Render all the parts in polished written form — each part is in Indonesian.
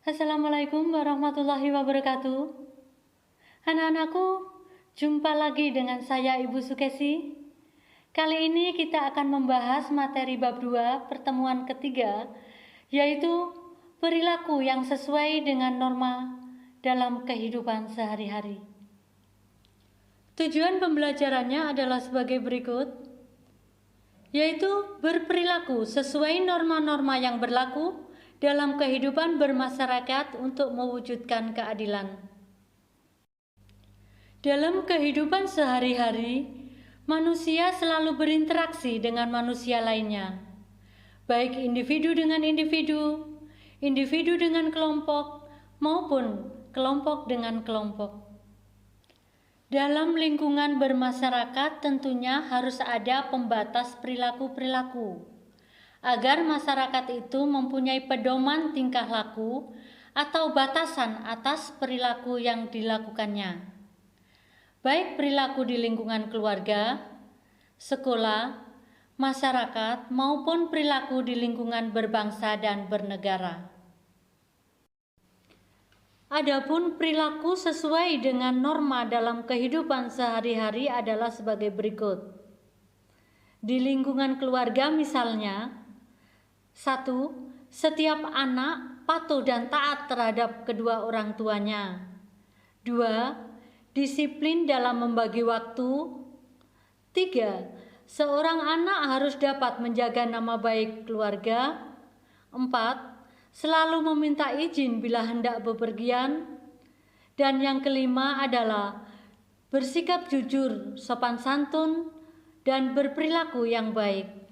Assalamualaikum warahmatullahi wabarakatuh. Anak-anakku, jumpa lagi dengan saya Ibu Sukesi. Kali ini kita akan membahas materi bab 2 pertemuan ketiga, yaitu perilaku yang sesuai dengan norma dalam kehidupan sehari-hari. Tujuan pembelajarannya adalah sebagai berikut, yaitu berperilaku sesuai norma-norma yang berlaku dalam kehidupan bermasyarakat untuk mewujudkan keadilan. Dalam kehidupan sehari-hari, manusia selalu berinteraksi dengan manusia lainnya, baik individu dengan individu, individu dengan kelompok, maupun kelompok dengan kelompok. Dalam lingkungan bermasyarakat tentunya harus ada pembatas perilaku-perilaku, agar masyarakat itu mempunyai pedoman tingkah laku atau batasan atas perilaku yang dilakukannya, baik perilaku di lingkungan keluarga, sekolah, masyarakat, maupun perilaku di lingkungan berbangsa dan bernegara. Adapun perilaku sesuai dengan norma dalam kehidupan sehari-hari adalah sebagai berikut. Di lingkungan keluarga misalnya, 1. Setiap anak patuh dan taat terhadap kedua orang tuanya. 2. Disiplin dalam membagi waktu. 3. Seorang anak harus dapat menjaga nama baik keluarga. 4. Selalu meminta izin bila hendak bepergian. Dan yang kelima adalah bersikap jujur, sopan santun, dan berperilaku yang baik.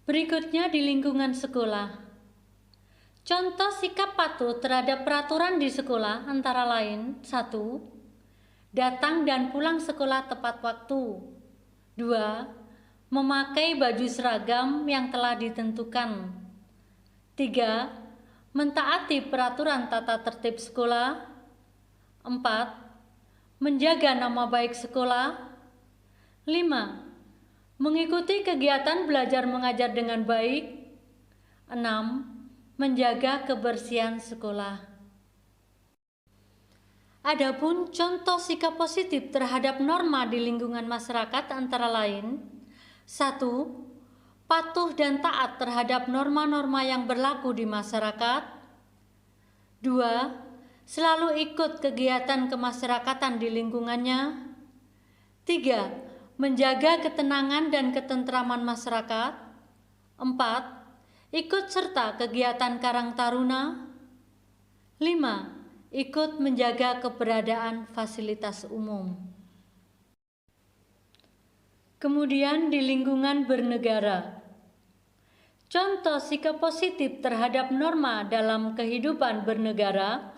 Berikutnya di lingkungan sekolah. Contoh sikap patuh terhadap peraturan di sekolah antara lain: 1. Datang dan pulang sekolah tepat waktu. 2. Memakai baju seragam yang telah ditentukan. 3. Mentaati peraturan tata tertib sekolah. 4. Menjaga nama baik sekolah. 5. Mengikuti kegiatan belajar mengajar dengan baik. 6. Menjaga kebersihan sekolah. Adapun contoh sikap positif terhadap norma di lingkungan masyarakat antara lain: 1. Patuh dan taat terhadap norma-norma yang berlaku di masyarakat. 2. Selalu ikut kegiatan kemasyarakatan di lingkungannya. 3. Menjaga ketenangan dan ketentraman masyarakat. 4. Ikut serta kegiatan Karang Taruna. 5. Ikut menjaga keberadaan fasilitas umum. Kemudian di lingkungan bernegara. Contoh sikap positif terhadap norma dalam kehidupan bernegara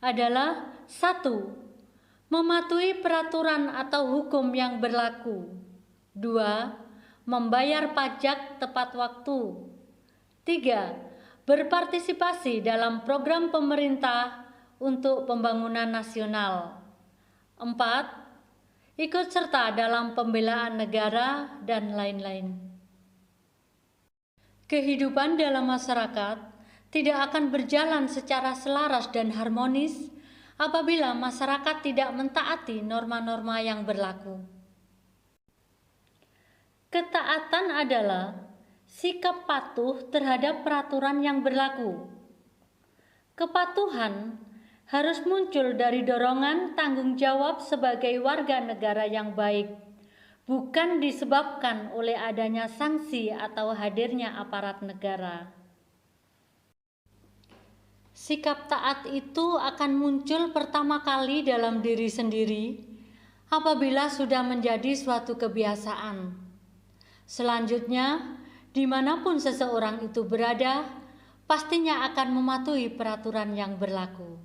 adalah: 1. Mematuhi peraturan atau hukum yang berlaku. 2. Membayar pajak tepat waktu. 3. Berpartisipasi dalam program pemerintah untuk pembangunan nasional. 4. Ikut serta dalam pembelaan negara, dan lain-lain. Kehidupan dalam masyarakat tidak akan berjalan secara selaras dan harmonis apabila masyarakat tidak mentaati norma-norma yang berlaku. Ketaatan adalah sikap patuh terhadap peraturan yang berlaku. Kepatuhan harus muncul dari dorongan tanggung jawab sebagai warga negara yang baik, bukan disebabkan oleh adanya sanksi atau hadirnya aparat negara. Sikap taat itu akan muncul pertama kali dalam diri sendiri apabila sudah menjadi suatu kebiasaan. Selanjutnya, dimanapun seseorang itu berada, pastinya akan mematuhi peraturan yang berlaku.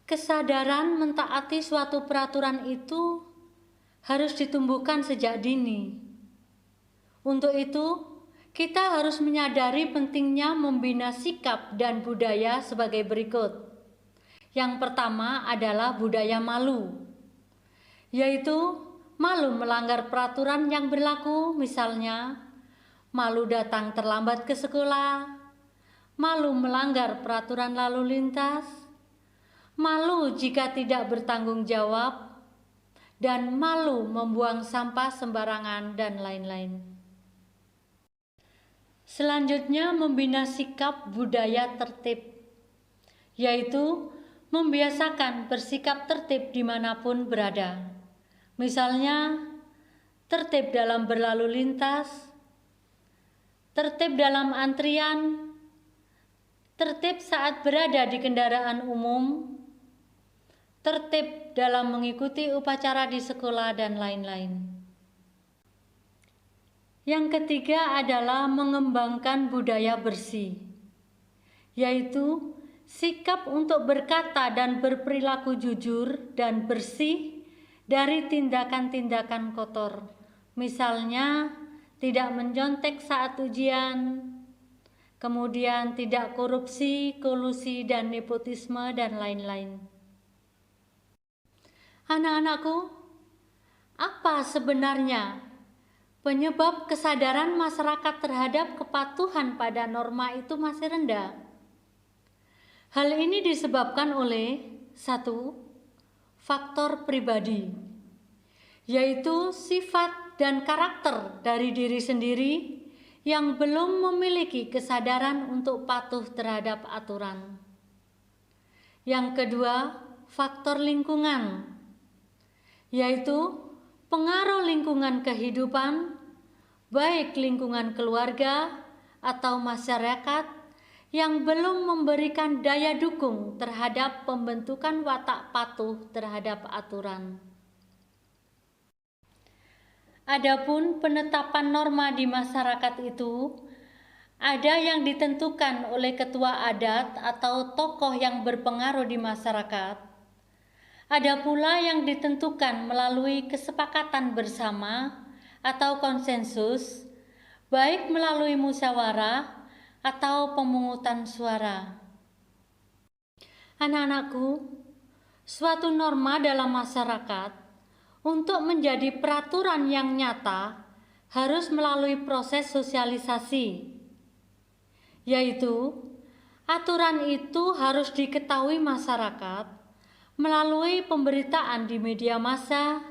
Kesadaran mentaati suatu peraturan itu harus ditumbuhkan sejak dini. Untuk itu, kita harus menyadari pentingnya membina sikap dan budaya sebagai berikut. Yang pertama adalah budaya malu, yaitu malu melanggar peraturan yang berlaku, misalnya malu datang terlambat ke sekolah, malu melanggar peraturan lalu lintas, malu jika tidak bertanggung jawab, dan malu membuang sampah sembarangan, dan lain-lain. Selanjutnya, membina sikap budaya tertib, yaitu membiasakan bersikap tertib dimanapun berada. Misalnya, tertib dalam berlalu lintas, tertib dalam antrian, tertib saat berada di kendaraan umum, tertib dalam mengikuti upacara di sekolah, dan lain-lain. Yang ketiga adalah mengembangkan budaya bersih, yaitu sikap untuk berkata dan berperilaku jujur dan bersih dari tindakan-tindakan kotor. Misalnya, tidak mencontek saat ujian, kemudian tidak korupsi, kolusi, dan nepotisme, dan lain-lain. Anak-anakku, apa sebenarnya penyebab kesadaran masyarakat terhadap kepatuhan pada norma itu masih rendah? Hal ini disebabkan oleh 1. Faktor pribadi, yaitu sifat dan karakter dari diri sendiri yang belum memiliki kesadaran untuk patuh terhadap aturan. Yang kedua, faktor lingkungan, yaitu pengaruh lingkungan kehidupan, baik lingkungan keluarga atau masyarakat yang belum memberikan daya dukung terhadap pembentukan watak patuh terhadap aturan. Adapun penetapan norma di masyarakat itu ada yang ditentukan oleh ketua adat atau tokoh yang berpengaruh di masyarakat. Ada pula yang ditentukan melalui kesepakatan bersama atau konsensus, baik melalui musyawarah atau pemungutan suara. Anak-anakku, suatu norma dalam masyarakat untuk menjadi peraturan yang nyata harus melalui proses sosialisasi, yaitu aturan itu harus diketahui masyarakat melalui pemberitaan di media massa,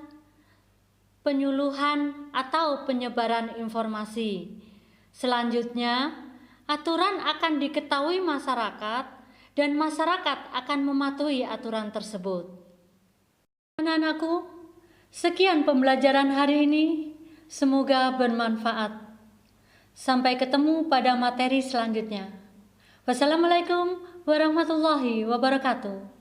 penyuluhan atau penyebaran informasi. Selanjutnya, aturan akan diketahui masyarakat dan masyarakat akan mematuhi aturan tersebut. Anak-anakku, sekian pembelajaran hari ini, semoga bermanfaat. Sampai ketemu pada materi selanjutnya. Wassalamualaikum warahmatullahi wabarakatuh.